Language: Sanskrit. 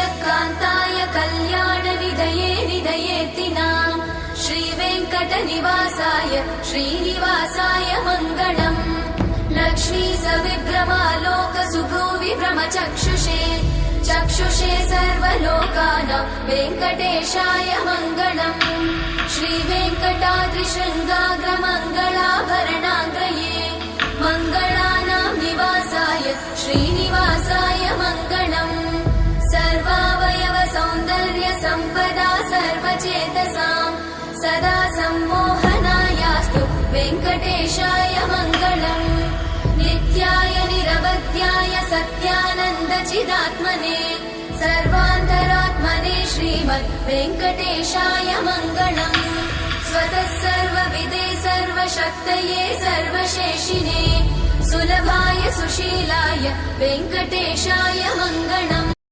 श्रीयकान्ताय कल्याणनिधये निधयेतिनाम् श्रीवेङ्कटनिवासाय श्रीनिवासाय मङ्गलम् लक्ष्मी सविभ्रमालोकसुभ्रूविभ्रमचक्षुषे चक्षुषे सर्वलोकानां वेङ्कटेशाय मङ्गलम् श्रीवेङ्कटाद्रिशृङ्गाग्रमङ्गलाभरणाङ्गये मङ्गलानां निवासाय श्रीनिवासाय मङ्गलम् सर्वावयव सौन्दर्य सम्पदा सर्वचेतसां सदा सम्मोहनायास्तु वेङ्कटेशाय मङ्गलम् नित्याय निरवध्याय सत्यानन्दचिदात्मने सर्वान्तरात्मने श्रीमद् वेङ्कटेशाय मङ्गलम् स्वतः सर्वविदे सर्वशक्तये सर्वशेषिने सुलभाय सुशीलाय वेङ्कटेशाय मङ्गलम्